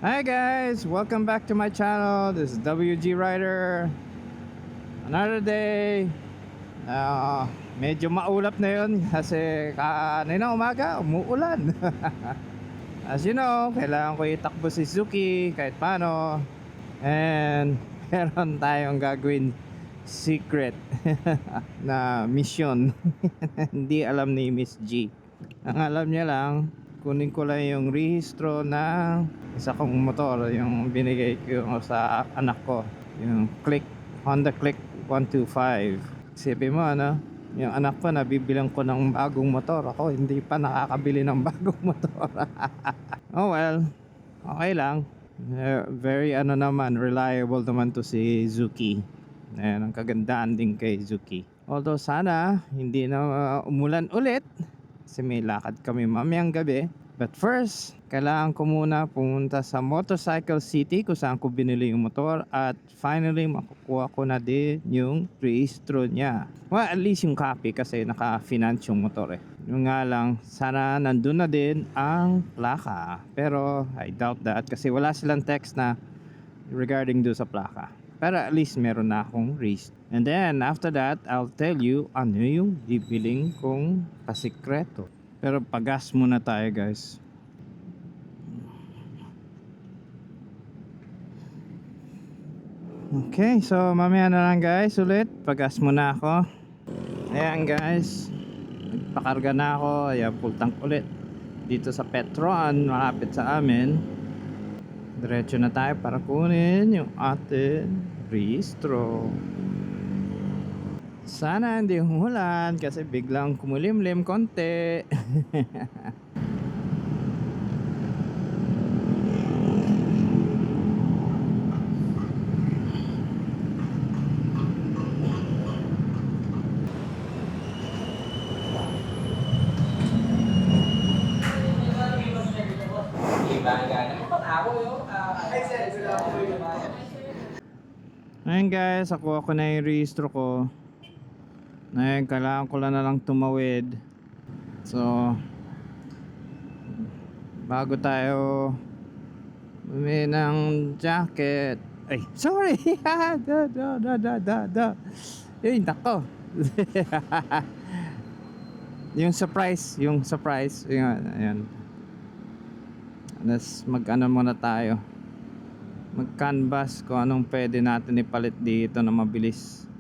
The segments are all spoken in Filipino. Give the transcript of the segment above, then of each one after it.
Hi guys, welcome back to my channel. This is WG Rider. Another day. Uh, Medyo maulap na yun kasi kanina umaga umuulan. As you know, kailangan ko itakbo si Suki kahit paano. And meron tayong gagawin secret na mission. Hindi alam ni Miss G. Ang alam niya lang, kunin ko lang yung rehistro ng isa kong motor, yung binigay ko sa anak ko, yung Honda Click 125. Isipin mo ano, yung anak ko nabibilang ko ng bagong motor, ako hindi pa nakakabili ng bagong motor. Oh well, okay lang. Very ano naman, reliable naman to si Zuki. Ayan, ang kagandaan din kay Zuki. Although sana hindi na umulan ulit kasi may lakad kami mamayang gabi. But first, kailangan ko muna pumunta sa Motorcycle City kung saan ko binili yung motor at finally makukuha ko na din yung rehistro niya. Well, at least yung copy kasi naka-finance yung motor eh. Yung nga lang, sana nandun na din ang plaka. Pero I doubt that kasi wala silang text na regarding do sa plaka. Pero at least meron na akong race. And then after that, I'll tell you ano yung bibiling kong pasikreto. Pero pagas muna tayo guys. Okay, so mamaya na lang guys ulit. Pagas muna ako. Ayan guys, nagpakarga na ako. Ayan, full tank ulit dito sa Petron, malapit sa amin. Diretso na tayo para kunin yung ating rehistro. Sana hindi humulan kasi biglang kumulimlim konti. Ayun guys, ako na yung rehistro ko. Ngayon, kailangan ko lang na lang tumawid. So, bago tayo bumili ng jacket. Ay, sorry! Ay, nako. Yung surprise. Yung, ayan. Let's mag-ano muna tayo. Mag-canvas kung anong pwede natin ipalit dito na mabilis.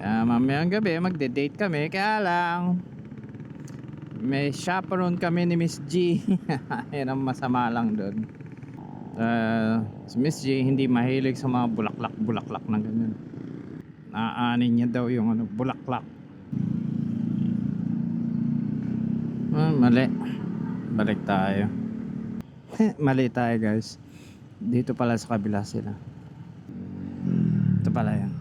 Mamayang gabi magde-date kami, kaya lang may chaperone kami ni Miss G. Yan ang masama lang doon. Si Miss G hindi mahilig sa mga bulaklak na ganyan. Naaanin niya daw yung ano, bulaklak. Mali. Balik tayo. Mali tayo guys. Dito pala sa kabila sila. Ito pala yan.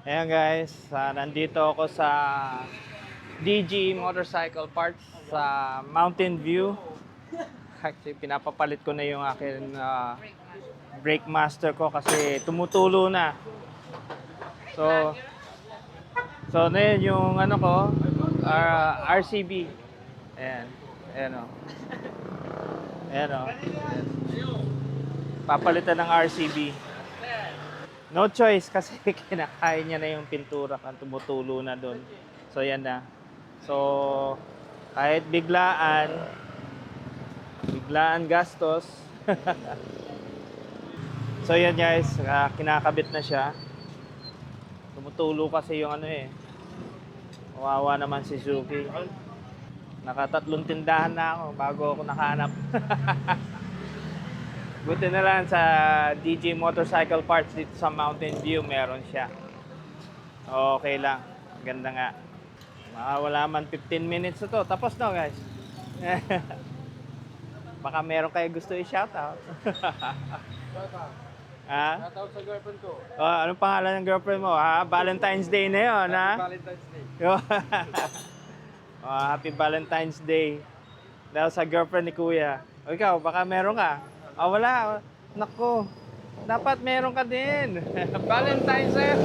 Ayan guys, nandito ako sa DG Motorcycle Parts sa Mountain View. Actually, pinapapalit ko na yung akin brake master ko kasi tumutulo na. So na yun yung ano ko, RCB. Ayan, ayan o. Ayan o. Papalitan ng RCB. No choice kasi kinakain niya na yung pintura kan tumutulo na doon. So yan na. So kahit biglaan gastos. So yan guys, kinakabit na siya. Tumutulo kasi yung ano eh. Kawawa naman si Suki. Nakatatlong tindahan na ako bago ako nakahanap. Buti na lang sa DG Motorcycle Parts dito sa Mountain View, meron siya. Okay lang. Ganda nga. Wala man 15 minutes na to. Tapos na guys. Baka meron kayo gusto i-shoutout. Ha? Shoutout sa girlfriend ko. Anong pangalan ng girlfriend mo? Ha? Valentine's Day na yun, ha? Valentine's Day. Happy Valentine's Day. Dahil sa girlfriend ni Kuya. O ikaw, baka meron ka. Wala. Nako. Dapat meron ka din. Valentine's eh.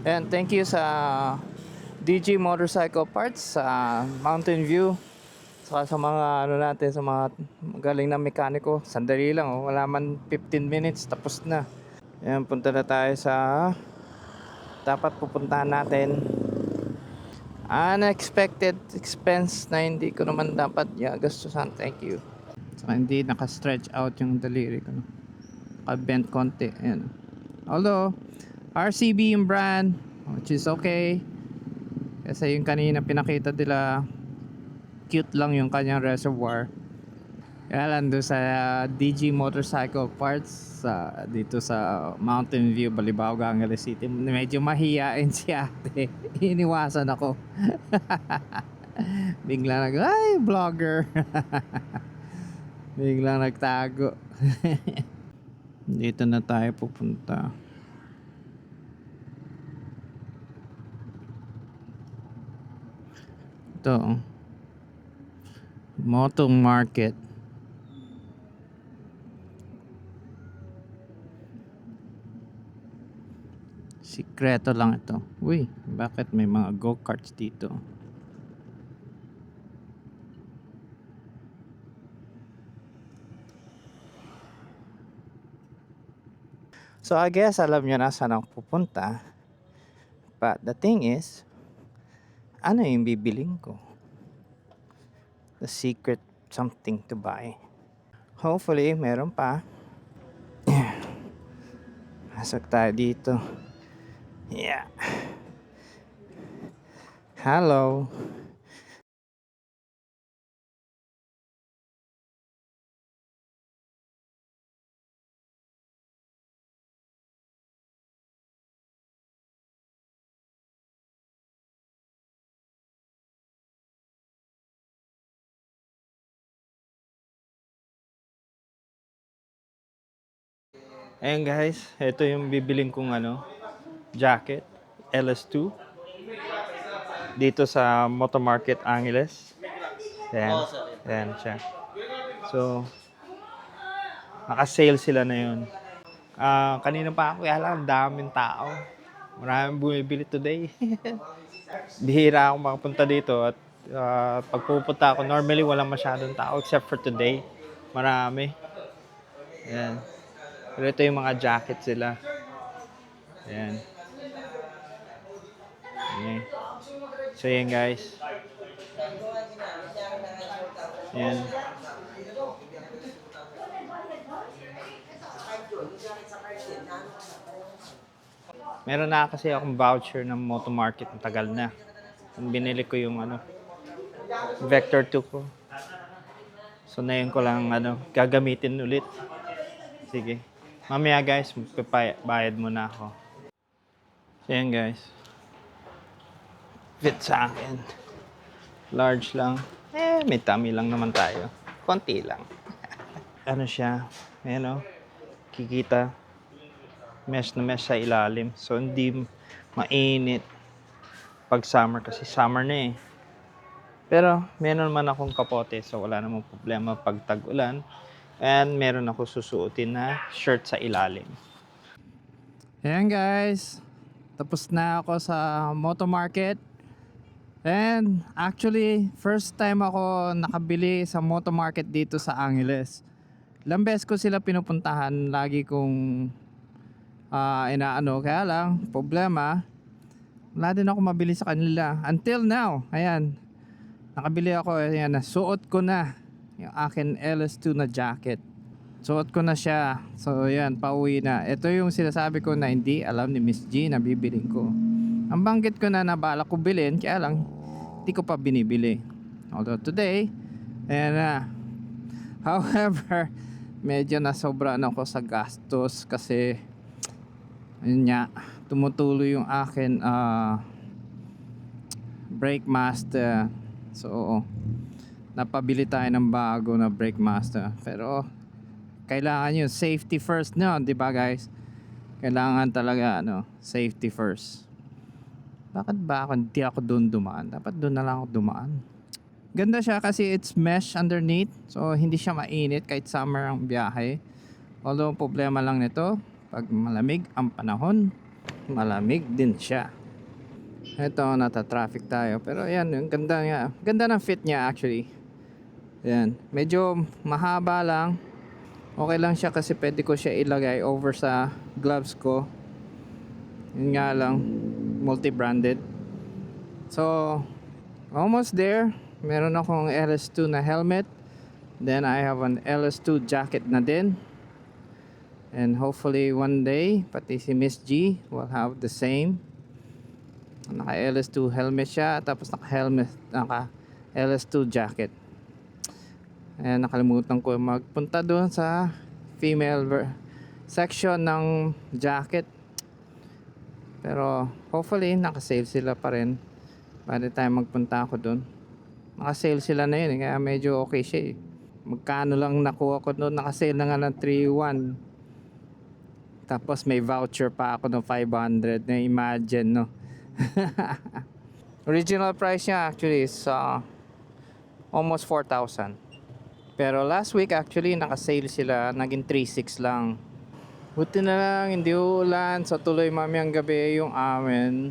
And thank you sa DG Motorcycle Parts sa Mountain View. Saka sa mga ano natin, sa mga galing na mekaniko. Sandali lang, oh. Wala man 15 minutes, tapos na. Ayan, punta na tayo sa dapat pupuntahan natin. Unexpected expense na hindi ko naman dapat gastusan. Thank you. Saka hindi naka-stretch out yung daliri ko. Naka-bent konti. Ayan. Although RCB yung brand, which is okay. Kasi yung kanina pinakita nila, cute lang yung kanyang reservoir. Kaya lang doon sa DG Motorcycle Parts dito sa Mountain View, Balibao, Angeles City, medyo mahiyain si ate. Iniwasan ako. Bigla ay vlogger. Biglang nagtago. Dito na tayo pupunta. Ito, Moto Market. Sikreto lang ito. Uy, bakit may mga go-karts dito? So I guess alam nyo na saan ako pupunta. But the thing is, ano yung bibiling ko? The secret something to buy. Hopefully, meron pa. Pasok tayo dito. Yeah. Hello. Ayan guys, ito yung bibiling kong jacket, LS2 dito sa Moto Market Angeles. Ayan, ayan siya. So, naka-sale sila na yun. Kanina pa ako, kaya lang daming tao. Maraming bumibili today. Bihira ako makapunta dito at pag pupunta ako, normally walang masyadong tao except for today. Marami. Ayan. Pero ito yung mga jacket sila. Ayan. Ayan. So yan guys. Ayan. Meron na kasi akong voucher ng Moto Market. Tagal na. Binili ko yung Vector 2 ko. So na yun ko lang gagamitin ulit. Sige. Mamaya guys, bayad muna ako. So yan guys. Fit sa akin. Large lang. May tummy lang naman tayo. Konti lang. Ano siya? Ayan kikita. Mesh na mesh sa ilalim. So hindi mainit pag summer kasi summer na eh. Pero meron man akong kapote so wala namang problema pag tag-ulan. And meron ako susuotin na shirt sa ilalim. Ayan guys. Tapos na ako sa Moto Market. And actually, first time ako nakabili sa Moto Market dito sa Angeles. Ilang beses ko sila pinupuntahan. Lagi kong inaano. Kaya lang, problema, wala din ako mabili sa kanila. Until now, ayan. Nakabili ako, ayan, suot ko na yung akin LS2 na jacket. Suot ko na siya. So yan, pauwi na. Ito yung sinasabi ko na hindi alam ni Miss G na bibiling ko. Ang banggit ko na nabala ko bilhin, kaya lang hindi ko pa binibili. Although today, and however, medyo nasobrahan ako sa gastos kasi yun nga, tumutuloy yung akin brake master. So napabili tayo ng bago na brake master, pero kailangan yung safety first no, di ba guys? Kailangan talaga safety first. Bakit ba hindi ako doon dumaan? Dapat doon na lang ako dumaan. Ganda siya kasi it's mesh underneath, so hindi siya mainit kahit summer ang biyahe. Although problema lang nito, pag malamig ang panahon, malamig din siya. Ito, nata-traffic tayo, pero ayan, yung ganda nga. Ganda ng fit niya actually. Ayan, medyo mahaba lang. Okay lang siya kasi pwede ko siya ilagay over sa gloves ko. Yun nga lang, multi-branded. So almost there. Meron akong LS2 na helmet, then I have an LS2 jacket na din, and hopefully one day pati si Miss G will have the same. Naka LS2 helmet siya, tapos naka LS2 jacket. And nakalimutan ko magpunta doon sa female section ng jacket, pero hopefully naka-sale sila pa rin by the time magpunta ako doon. Naka-sale sila na yun, kaya medyo okay siya eh. Magkano lang nakuha ko doon, naka-sale na nga ng 3,100. Tapos may voucher pa ako ng 500 na, imagine no. Original price niya actually is almost 4,000. Pero last week actually naka-sale sila, naging 3,600 lang. Buti na lang hindi ulan, so tuloy mamayang gabi yung amin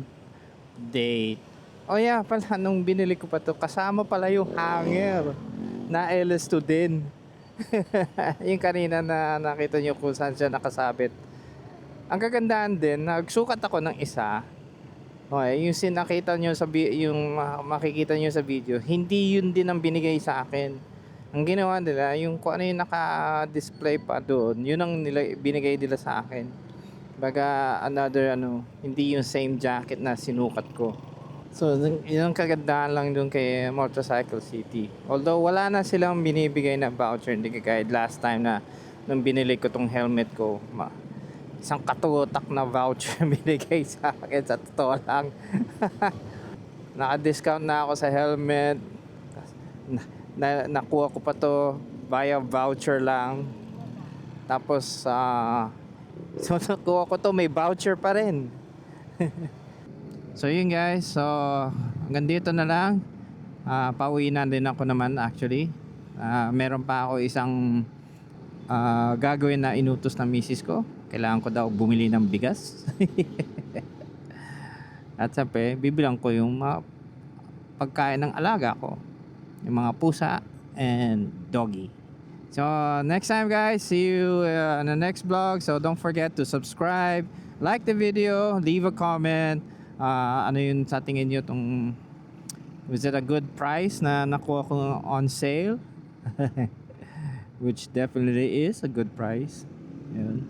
date. Oh yeah, pala nung binili ko pa to, kasama pala yung hanger na LS2 din. Yung kanina na nakita nyo kung saan siya nakasabit. Ang kagandahan din, nagsukat ako ng isa. Okay, yung sinakita nyo sa yung makikita nyo sa video, hindi yun din ang binigay sa akin. Ang ginawa nila, yung kung ano yung naka-display pa doon, yun ang binigay nila sa akin. Baga another hindi yung same jacket na sinukat ko. So yun ang kagandahan lang doon kay Motorcycle City. Although wala na silang binibigay na voucher, hindi kagaya last time na nung binili ko tong helmet ko, isang katutak na voucher binigay sa akin, sa totoo lang. Naka-discount na ako sa helmet. Nakuha ko pa to via voucher lang. Tapos so nakuha ko to, may voucher pa rin. So yun guys, so hanggang dito na lang. Pauwi na din ako naman actually. Meron pa ako isang gagawin na inutos ng misis ko. Kailangan ko daw bumili ng bigas. At sabi, bibilang ko yung pagkain ng alaga ko, yung mga pusa and doggy. So next time guys, see you in the next vlog. So don't forget to subscribe, like the video, leave a comment. Ano yun sa tingin nyo tong, was it a good price na nakuha ko on sale? Which definitely is a good price. Yun.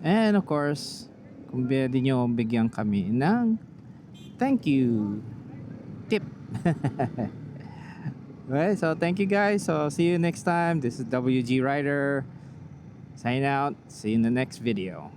And of course, kung pwede nyo bigyan kami ng thank you tip. Okay, so thank you guys. So see you next time. This is WG Rider. Sign out. See you in the next video.